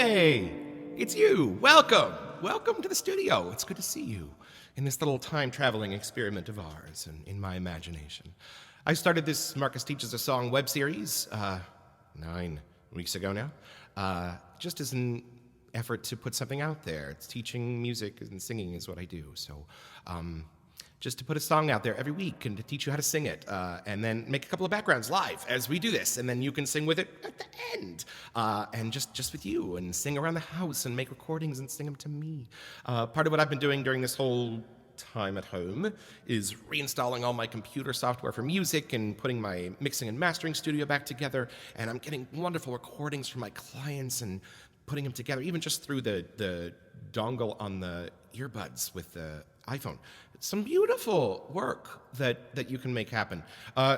Hey, it's you. Welcome. Welcome to the studio. It's good to see you in this little time-traveling experiment of ours and in my imagination. I started this Marcus Teaches a Song web series 9 weeks ago now, just as an effort to put something out there. It's teaching music and singing is what I do. So just to put a song out there every week and to teach you how to sing it, and then make a couple of backgrounds live as we do this, and then you can sing with it at the end, and just with you, and sing around the house and make recordings and sing them to me. Part of what I've been doing during this whole time at home is reinstalling all my computer software for music and putting my mixing and mastering studio back together, and I'm getting wonderful recordings from my clients and putting them together, even just through the dongle on the earbuds with the iPhone. Some beautiful work that you can make happen.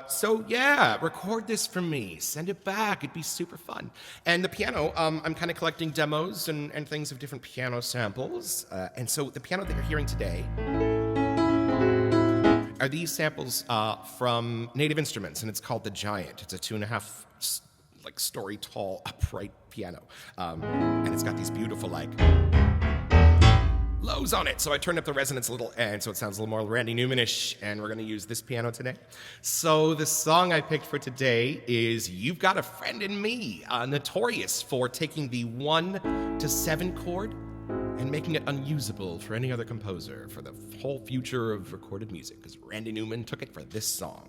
So yeah, record this for me. Send it back. It'd be super fun. And the piano, I'm kind of collecting demos and things of different piano samples. And so the piano that you're hearing today are these samples from Native Instruments, and it's called the Giant. It's a 2.5 story tall upright piano. And it's got these beautiful lows on it, so I turned up the resonance a little, and so it sounds a little more Randy Newman-ish, and we're going to use this piano today. So the song I picked for today is You've Got a Friend in Me, notorious for taking the 1 to 7 chord and making it unusable for any other composer for the whole future of recorded music, because Randy Newman took it for this song.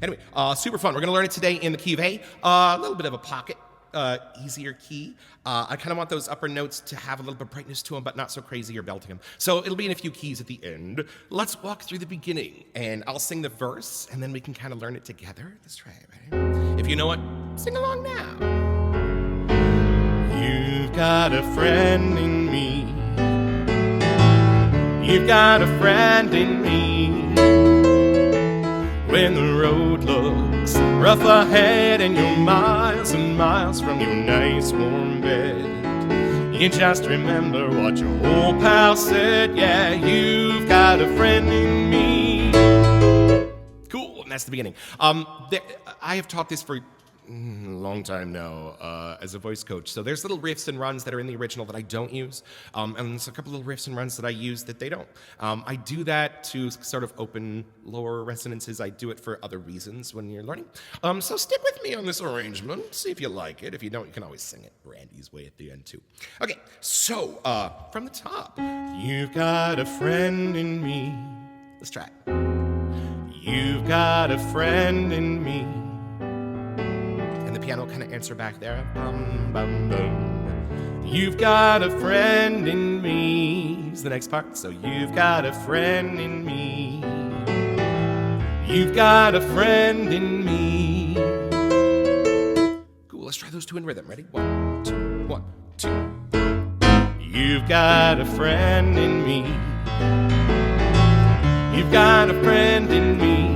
Anyway, super fun. We're going to learn it today in the key of A, a little bit of a pocket. Easier key. I kind of want those upper notes to have a little bit of brightness to them, but not so crazy or belting them. So it'll be in a few keys at the end. Let's walk through the beginning, and I'll sing the verse, and then we can kind of learn it together. Let's try it, right? If you know it, sing along now. You've got a friend in me. You've got a friend in me. When the road looks rough ahead and you're miles and miles from your nice warm bed, you just remember what your old pal said. Yeah, you've got a friend in me. Cool, and that's the beginning. I have taught this for a long time now as a voice coach. So there's little riffs and runs that are in the original that I don't use, and there's a couple little riffs and runs that I use that they don't. I do that to sort of open lower resonances. I do it for other reasons when you're learning. So stick with me on this arrangement. See if you like it. If you don't, you can always sing it Randy's way at the end too. Okay, so from the top. You've got a friend in me. Let's try it. You've got a friend in me. Piano kind of answer back there. Bum, bum, bum. You've got a friend in me is the next part. So you've got a friend in me. You've got a friend in me. Cool, let's try those two in rhythm. Ready? 1, 2, 1, 2. You've got a friend in me. You've got a friend in me.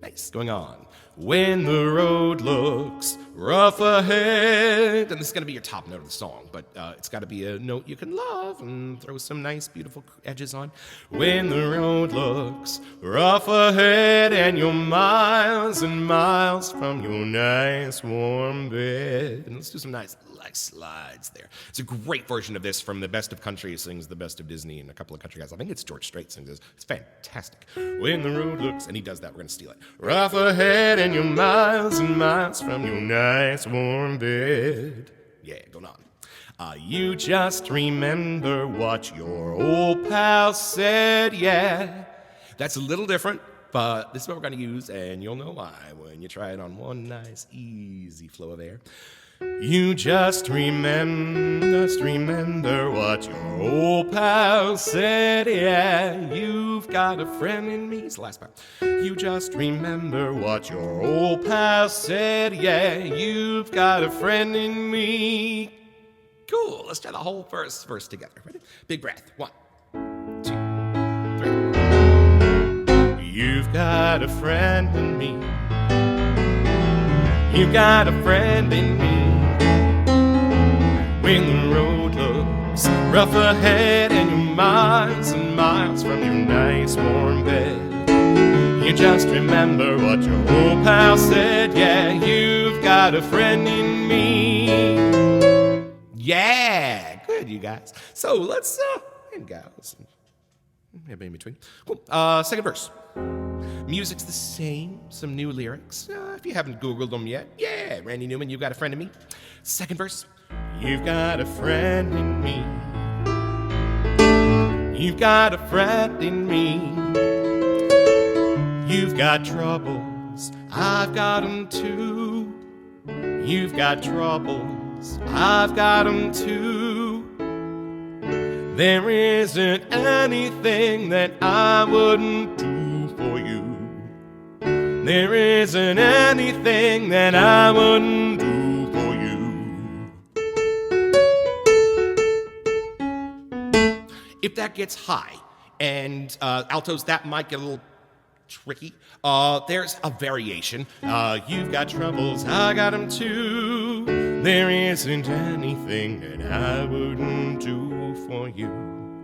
Nice, going on. When the road looks rough ahead, and this is going to be your top note of the song, but it's got to be a note you can love and throw some nice, beautiful edges on. When the road looks rough ahead and you're miles and miles from your nice warm bed. And let's do some nice slides there. It's a great version of this from The Best of Country sings The Best of Disney and a couple of country guys. I think it's George Strait sings this. It's fantastic. When the road looks, and he does that, we're going to steal it. Rough ahead and you're miles and miles from your nice warm bed. Yeah, going on. You just remember what your old pal said, yeah. That's a little different, but this is what we're going to use, and you'll know why when you try it on one nice, easy flow of air. You just remember what your old pal said, yeah. You've got a friend in me. It's the last part. You just remember what your old pal said, yeah. You've got a friend in me. Cool. Let's try the whole first verse together. Ready? Big breath. 1, 2, 3. You've got a friend in me. You've got a friend in me. When the road looks rough ahead and you're miles and miles from your nice warm bed, you just remember what your old pal said, yeah. You've got a friend in me. Yeah, good, you guys. So let's and gals, maybe in between. Cool. Second verse. Music's the same, some new lyrics. If you haven't Googled them yet, yeah, Randy Newman, you've got a friend in me. Second verse. You've got a friend in me. You've got a friend in me. You've got troubles, I've got them too. You've got troubles, I've got them too. There isn't anything that I wouldn't do for you. There isn't anything that I wouldn't do for you. If that gets high and altos, that might get a little tricky. There's a variation. You've got troubles, I got them too. There isn't anything that I wouldn't do for you.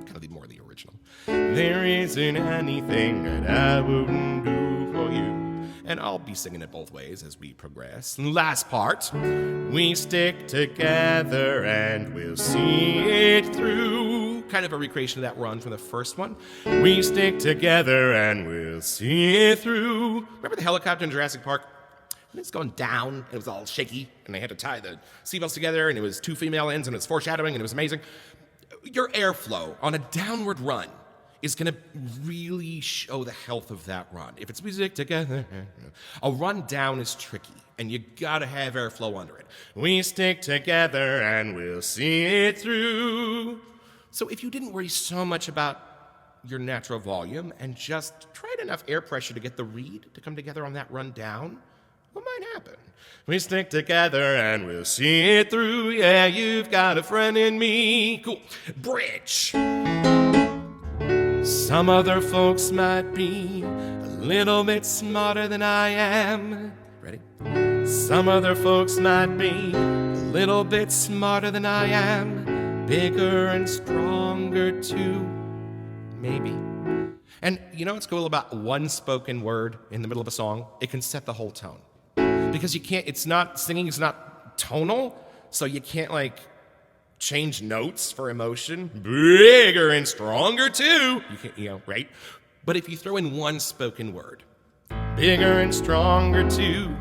Kind of more the original. There isn't anything that I wouldn't do for you. And I'll be singing it both ways as we progress. Last part. We stick together and we'll see it through. Kind of a recreation of that run from the first one. We stick together and we'll see it through. Remember the helicopter in Jurassic Park? And it's going down, and it was all shaky, and they had to tie the seatbelts together, and it was two female ends, and it was foreshadowing, and it was amazing. Your airflow on a downward run is going to really show the health of that run. If it's music together, a run down is tricky, and you got to have airflow under it. We stick together, and we'll see it through. So if you didn't worry so much about your natural volume and just tried enough air pressure to get the reed to come together on that run down, what might happen? We stick together and we'll see it through. Yeah, you've got a friend in me. Cool. Bridge. Some other folks might be a little bit smarter than I am. Ready? Some other folks might be a little bit smarter than I am. Bigger and stronger too. Maybe. And you know what's cool about one spoken word in the middle of a song? It can set the whole tone. Because you can't, singing is not tonal, so you can't change notes for emotion. Bigger and stronger too. You can't, right? But if you throw in one spoken word, bigger and stronger too,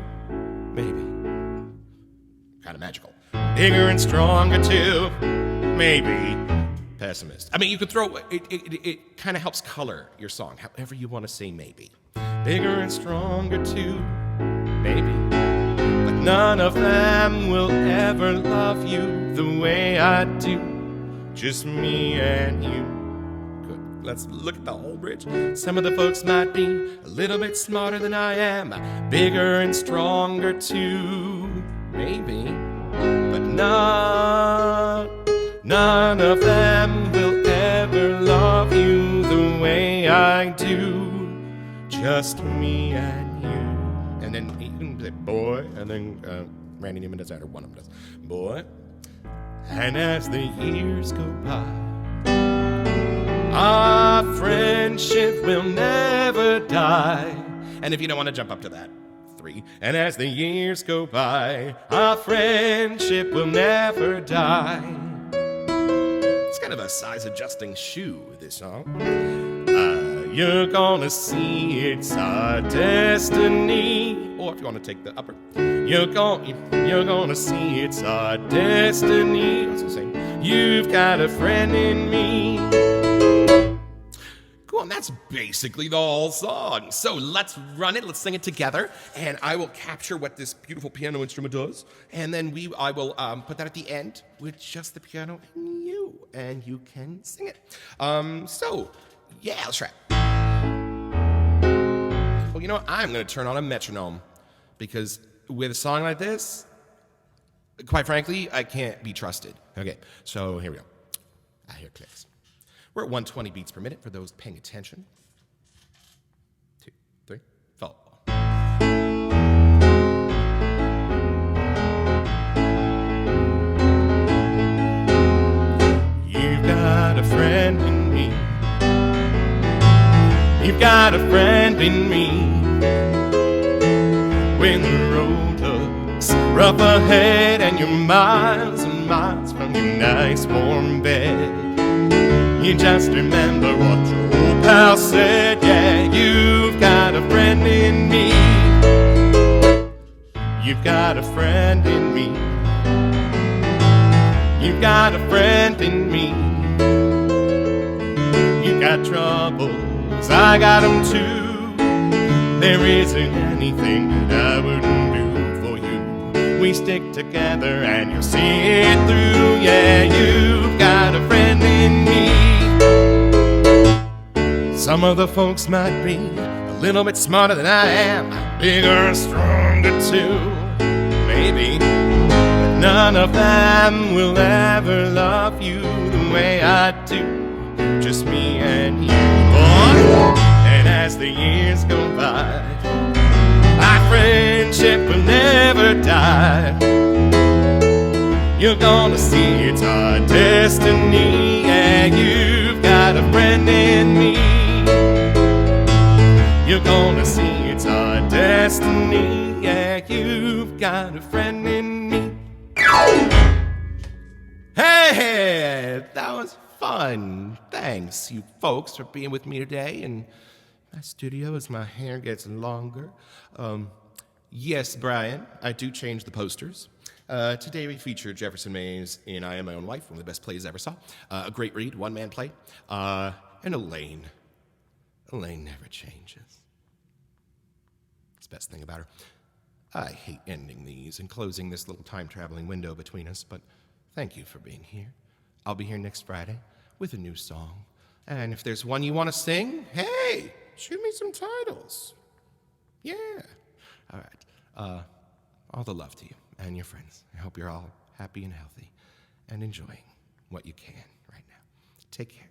maybe. Kind of magical. Bigger and stronger too, maybe. Pessimist. I mean, you could throw, it kind of helps color your song, however you want to say maybe. Bigger and stronger too, maybe. But none of them will ever love you the way I do. Just me and you. Good. Let's look at the whole bridge. Some of the folks might be a little bit smarter than I am. Bigger and stronger too, maybe. But none of them will ever love you the way I do. Just me and you. And then you can say boy, and then Randy Newman does that, or one of them does. Boy. And as the years go by, our friendship will never die. And if you don't want to jump up to that, 3. And as the years go by, our friendship will never die. It's kind of a size-adjusting shoe, this song. You're gonna see it's our destiny. Or if you want to take the upper, you're gonna see it's our destiny. What's it saying? You've got a friend in me. Cool, and that's basically the whole song. So let's run it, let's sing it together, and I will capture what this beautiful piano instrument does, and then I will put that at the end with just the piano and you can sing it. So, yeah, let's try it. Well, you know what? I'm going to turn on a metronome because with a song like this, quite frankly, I can't be trusted. Okay, so here we go. I hear clicks. We're at 120 beats per minute for those paying attention. 2, 3, 4. You've got a friend in me. You've got a friend in me. When the road looks rough ahead, and you're miles and miles from your nice warm bed. You just remember what your old pal said. Yeah, you've got a friend in me. You've got a friend in me. You've got a friend in me. You got troubles, I got them too. There isn't anything that I wouldn't do for you. We stick together and you'll see it through. Yeah, you've got a friend in me. Some of the folks might be a little bit smarter than I am, bigger and stronger too, maybe. But none of them will ever love you the way I do. Just me and you, boy. And as the years go by, our friendship will never die. You're gonna see it's our destiny. Yeah, you've got a friend in me. You're gonna see it's our destiny. Yeah, you've got a friend in me. Hey, that was fun. Thanks, you folks, for being with me today in my studio as my hair gets longer. Yes, Brian, I do change the posters. Today we feature Jefferson Mays in I Am My Own Wife, one of the best plays I ever saw. A great read, one-man play. And Elaine. Elaine never changes. It's the best thing about her. I hate ending these and closing this little time-traveling window between us, but thank you for being here. I'll be here next Friday with a new song. And if there's one you want to sing, hey, shoot me some titles. Yeah. All right. All the love to you and your friends. I hope you're all happy and healthy and enjoying what you can right now. Take care.